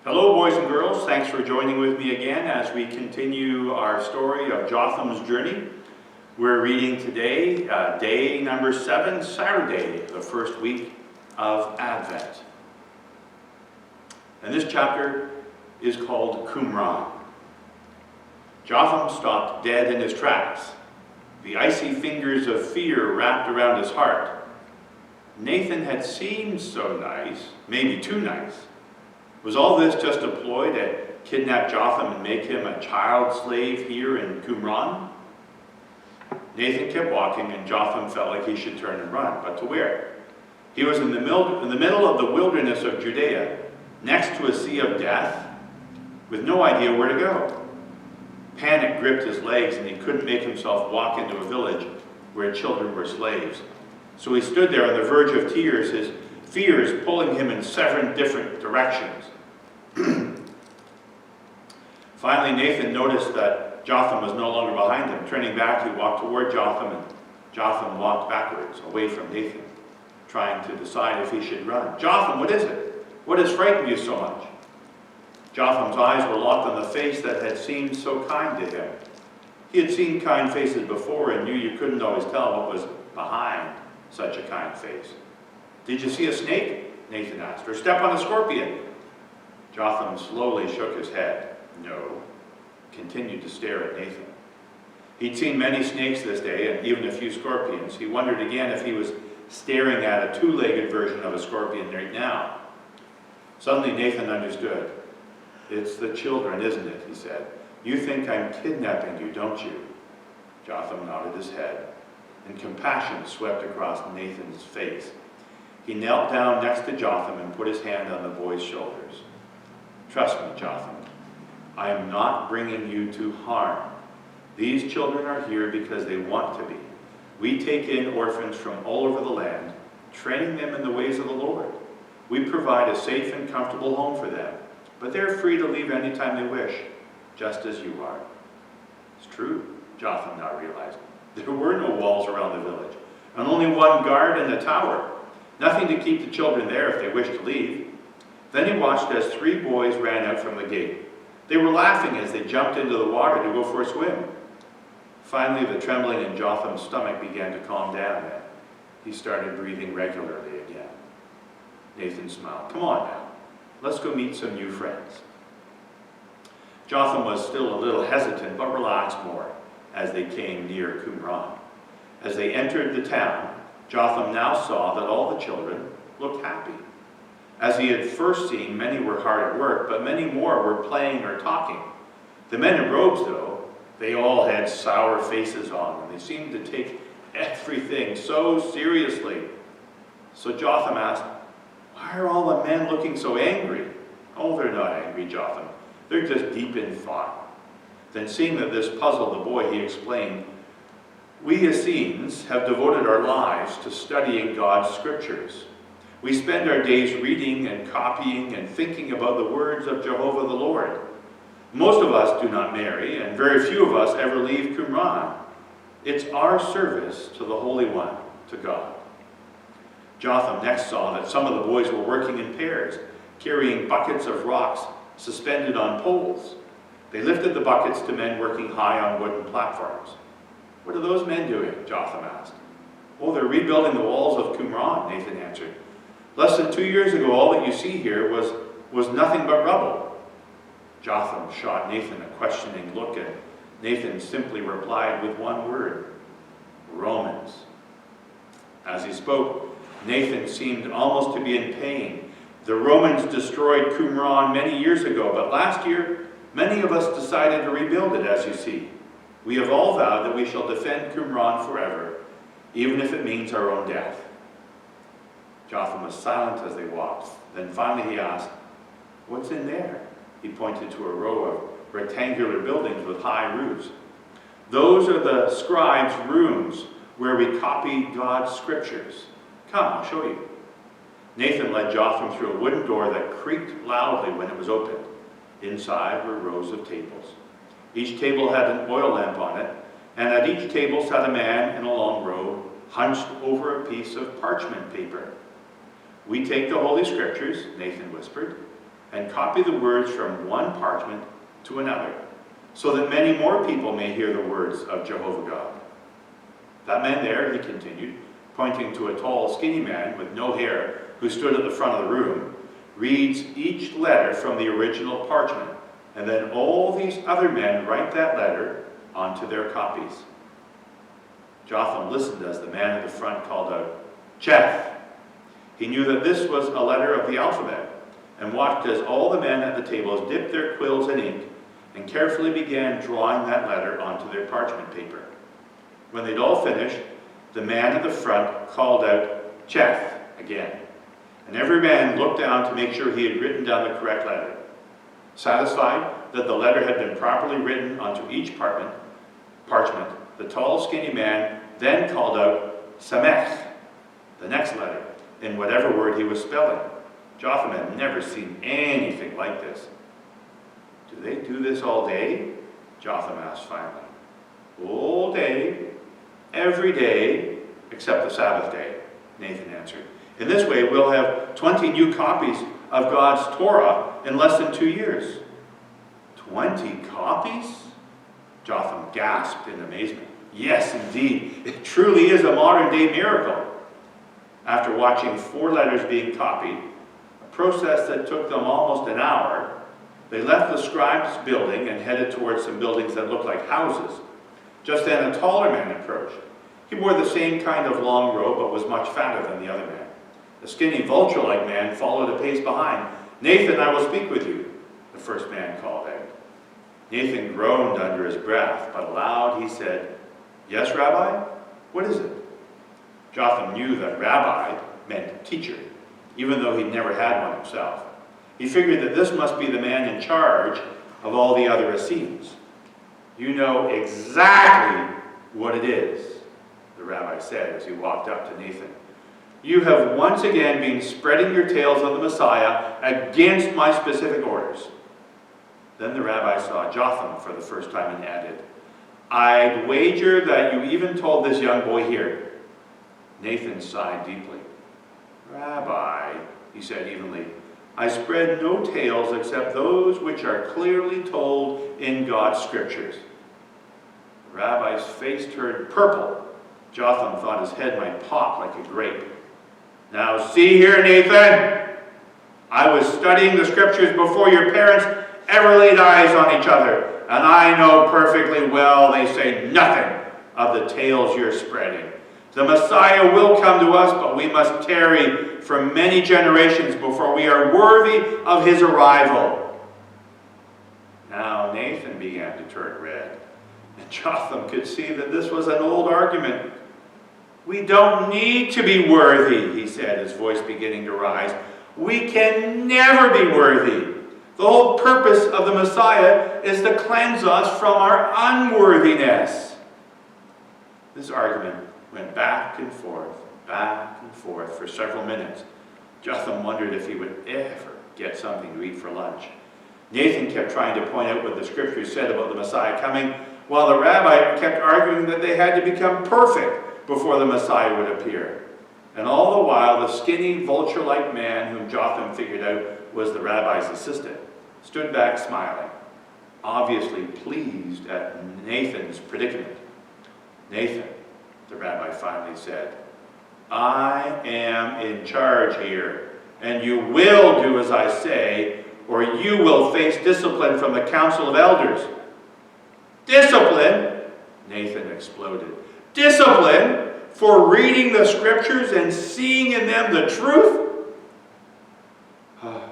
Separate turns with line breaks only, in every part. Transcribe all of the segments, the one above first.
Hello, boys and girls. Thanks for joining with me again as we continue our story of Jotham's journey. We're reading today, day number 7, Saturday, the first week of Advent. And this chapter is called Qumran. Jotham stopped dead in his tracks. The icy fingers of fear wrapped around his heart. Nathan had seemed so nice, maybe too nice. Was all this just a ploy to kidnap Jotham and make him a child slave here in Qumran? Nathan kept walking, and Jotham felt like he should turn and run, but to where? He was in the middle of the wilderness of Judea, next to a sea of death, with no idea where to go. Panic gripped his legs, and he couldn't make himself walk into a village where children were slaves. So he stood there on the verge of tears, his fears pulling him in 7 different directions. Finally, Nathan noticed that Jotham was no longer behind him. Turning back, he walked toward Jotham, and Jotham walked backwards, away from Nathan, trying to decide if he should run. "Jotham, what is it? What has frightened you so much?" Jotham's eyes were locked on the face that had seemed so kind to him. He had seen kind faces before and knew you couldn't always tell what was behind such a kind face. "Did you see a snake?" Nathan asked. "Or step on a scorpion?" Jotham slowly shook his head. No. Continued to stare at Nathan. He'd seen many snakes this day, and even a few scorpions. He wondered again if he was staring at a 2-legged version of a scorpion right now. Suddenly Nathan understood. "It's the children, isn't it?" he said. "You think I'm kidnapping you, don't you?" Jotham nodded his head, and compassion swept across Nathan's face. He knelt down next to Jotham and put his hand on the boy's shoulders. "Trust me, Jotham. I am not bringing you to harm. These children are here because they want to be. We take in orphans from all over the land, training them in the ways of the Lord. We provide a safe and comfortable home for them, but they're free to leave anytime they wish, just as you are." It's true, Jotham now realized. There were no walls around the village, and only one guard in the tower. Nothing to keep the children there if they wished to leave. Then he watched as 3 boys ran out from the gate. They were laughing as they jumped into the water to go for a swim. Finally, the trembling in Jotham's stomach began to calm down then. He started breathing regularly again. Nathan smiled. "Come on now. Let's go meet some new friends." Jotham was still a little hesitant, but relaxed more as they came near Qumran. As they entered the town, Jotham now saw that all the children looked happy. As he had first seen, many were hard at work, but many more were playing or talking. The men in robes, though, they all had sour faces on, and they seemed to take everything so seriously. So Jotham asked, "Why are all the men looking so angry?" "Oh, they're not angry, Jotham. They're just deep in thought." Then, seeing that this puzzled the boy, he explained, "We Essenes have devoted our lives to studying God's scriptures. We spend our days reading and copying and thinking about the words of Jehovah the Lord. Most of us do not marry, and very few of us ever leave Qumran. It's our service to the Holy One, to God." Jotham next saw that some of the boys were working in pairs, carrying buckets of rocks suspended on poles. They lifted the buckets to men working high on wooden platforms. "What are those men doing?" Jotham asked. "Oh, they're rebuilding the walls of Qumran," Nathan answered. "Less than 2 years ago, all that you see here was nothing but rubble." Jotham shot Nathan a questioning look, and Nathan simply replied with one word: "Romans." As he spoke, Nathan seemed almost to be in pain. The Romans destroyed Qumran many years ago, but last year, many of us decided to rebuild it, as you see. We have all vowed that we shall defend Qumran forever, even if it means our own death. Jotham was silent as they walked. Then finally he asked, "What's in there?" He pointed to a row of rectangular buildings with high roofs. "Those are the scribes' rooms where we copy God's scriptures. Come, I'll show you." Nathan led Jotham through a wooden door that creaked loudly when it was opened. Inside were rows of tables. Each table had an oil lamp on it, and at each table sat a man in a long robe, hunched over a piece of parchment paper. "We take the Holy Scriptures," Nathan whispered, and copy the words from one parchment to another, so that many more people may hear the words of Jehovah God. That man there," he continued, pointing to a tall, skinny man with no hair who stood at the front of the room, "reads each letter from the original parchment, and then all these other men write that letter onto their copies." Jotham listened as the man at the front called out, "Cheth." He knew that this was a letter of the alphabet, and watched as all the men at the tables dipped their quills in ink and carefully began drawing that letter onto their parchment paper. When they'd all finished, the man at the front called out, "Cheth," again, and every man looked down to make sure he had written down the correct letter. Satisfied that the letter had been properly written onto each parchment, the tall, skinny man then called out, "Samech," the next letter, in whatever word he was spelling. Jotham had never seen anything like this. "Do they do this all day?" Jotham asked finally. "All day, every day, except the Sabbath day," Nathan answered. "In this way, we'll have 20 new copies of God's Torah in less than 2 years." 20 copies? Jotham gasped in amazement. Yes, indeed, it truly is a modern-day miracle. After watching 4 letters being copied, a process that took them almost an hour, they left the scribe's building and headed towards some buildings that looked like houses. Just then a taller man approached. He wore the same kind of long robe, but was much fatter than the other man. The skinny vulture-like man followed a pace behind. "Nathan, I will speak with you," the first man called out. Nathan groaned under his breath, but aloud he said, "Yes, Rabbi? What is it?" Jotham knew that rabbi meant teacher, even though he'd never had one himself. He figured that this must be the man in charge of all the other Essenes. "You know exactly what it is," the rabbi said as he walked up to Nathan. "You have once again been spreading your tales of the Messiah against my specific orders." Then the rabbi saw Jotham for the first time and added, "I'd wager that you even told this young boy here." Nathan sighed deeply. "Rabbi," he said evenly, "I spread no tales except those which are clearly told in God's scriptures." The rabbi's face turned purple. Jotham thought his head might pop like a grape. "Now see here, Nathan. I was studying the scriptures before your parents ever laid eyes on each other, and I know perfectly well they say nothing of the tales you're spreading. The Messiah will come to us, but we must tarry for many generations before we are worthy of his arrival." Now Nathan began to turn red, and Jotham could see that this was an old argument. "We don't need to be worthy," he said, his voice beginning to rise. "We can never be worthy. The whole purpose of the Messiah is to cleanse us from our unworthiness." This argument went back and forth for several minutes. Jotham wondered if he would ever get something to eat for lunch. Nathan kept trying to point out what the scriptures said about the Messiah coming, while the rabbi kept arguing that they had to become perfect before the Messiah would appear. And all the while, the skinny, vulture-like man whom Jotham figured out was the rabbi's assistant stood back smiling, obviously pleased at Nathan's predicament. "Nathan," the rabbi finally said, "I am in charge here, and you will do as I say, or you will face discipline from the council of elders." "Discipline?" Nathan exploded. "Discipline for reading the scriptures and seeing in them the truth?"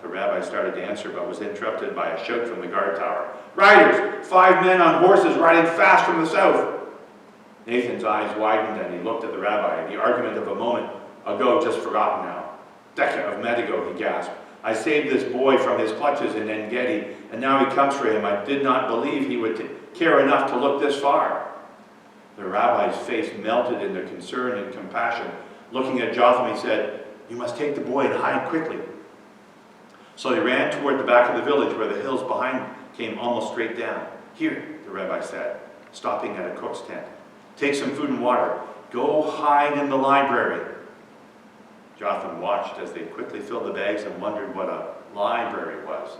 The rabbi started to answer, but was interrupted by a shout from the guard tower. "Riders! 5 men on horses riding fast from the south!" Nathan's eyes widened and he looked at the rabbi. The argument of a moment ago just forgotten now. "Decade of Medigo," he gasped. "I saved this boy from his clutches in En-Gedi, and now he comes for him. I did not believe he would care enough to look this far." The rabbi's face melted into concern and compassion. Looking at Jotham, he said, "You must take the boy and hide quickly." So they ran toward the back of the village where the hills behind came almost straight down. "Here," the rabbi said, stopping at a cook's tent. "Take some food and water. Go hide in the library." Jotham watched as they quickly filled the bags and wondered what a library was.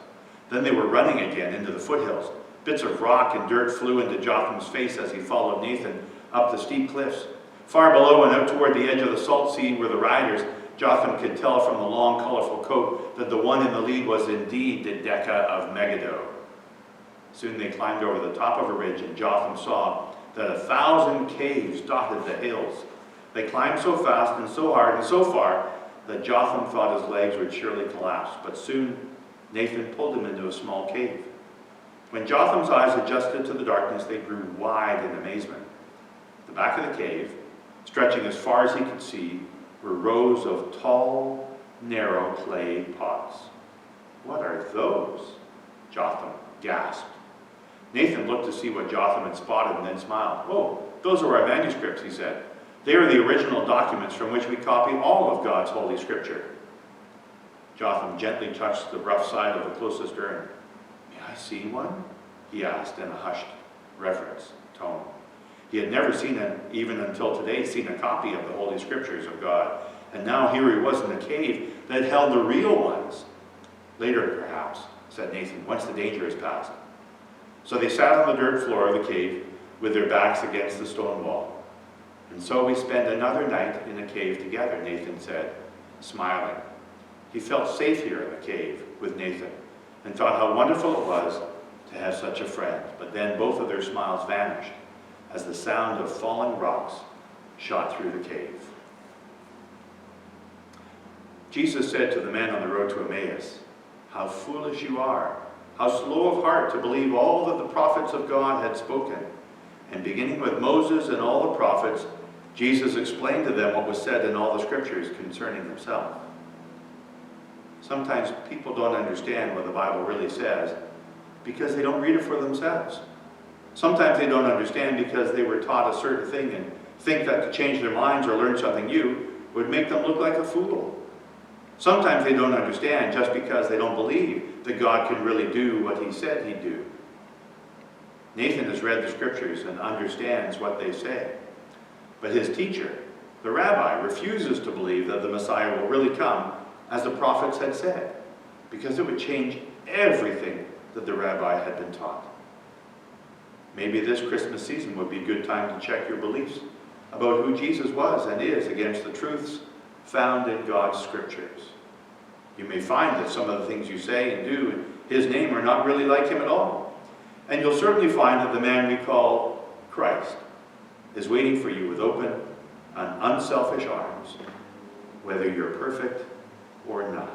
Then they were running again into the foothills. Bits of rock and dirt flew into Jotham's face as he followed Nathan up the steep cliffs. Far below and out toward the edge of the salt sea were the riders. Jotham could tell from the long, colorful coat that the one in the lead was indeed the Decca of Megiddo. Soon they climbed over the top of a ridge, and Jotham saw that 1,000 caves dotted the hills. They climbed so fast and so hard and so far that Jotham thought his legs would surely collapse. But soon Nathan pulled him into a small cave. When Jotham's eyes adjusted to the darkness, they grew wide in amazement. At the back of the cave, stretching as far as he could see, were rows of tall, narrow clay pots. "What are those?" Jotham gasped. Nathan looked to see what Jotham had spotted and then smiled. "Oh, those are our manuscripts," he said. "They are the original documents from which we copy all of God's Holy Scripture." Jotham gently touched the rough side of the closest urn. "May I see one?" he asked in a hushed, reverence tone. He had never even until today, seen a copy of the Holy Scriptures of God. And now here he was in a cave that held the real ones. "Later, perhaps," said Nathan, "once the danger is past." So they sat on the dirt floor of the cave with their backs against the stone wall. "And so we spend another night in a cave together," Nathan said, smiling. He felt safe here in the cave with Nathan and thought how wonderful it was to have such a friend. But then both of their smiles vanished as the sound of falling rocks shot through the cave. Jesus said to the men on the road to Emmaus, "How foolish you are, how slow of heart to believe all that the prophets of God had spoken." And beginning with Moses and all the prophets, Jesus explained to them what was said in all the scriptures concerning himself. Sometimes people don't understand what the Bible really says because they don't read it for themselves. Sometimes they don't understand because they were taught a certain thing and think that to change their minds or learn something new would make them look like a fool. Sometimes they don't understand just because they don't believe that God can really do what he said he'd do. Nathan has read the scriptures and understands what they say. But his teacher, the rabbi, refuses to believe that the Messiah will really come as the prophets had said, because it would change everything that the rabbi had been taught. Maybe this Christmas season would be a good time to check your beliefs about who Jesus was and is against the truths found in God's scriptures. You may find that some of the things you say and do in his name are not really like him at all. And you'll certainly find that the man we call Christ is waiting for you with open and unselfish arms, whether you're perfect or not.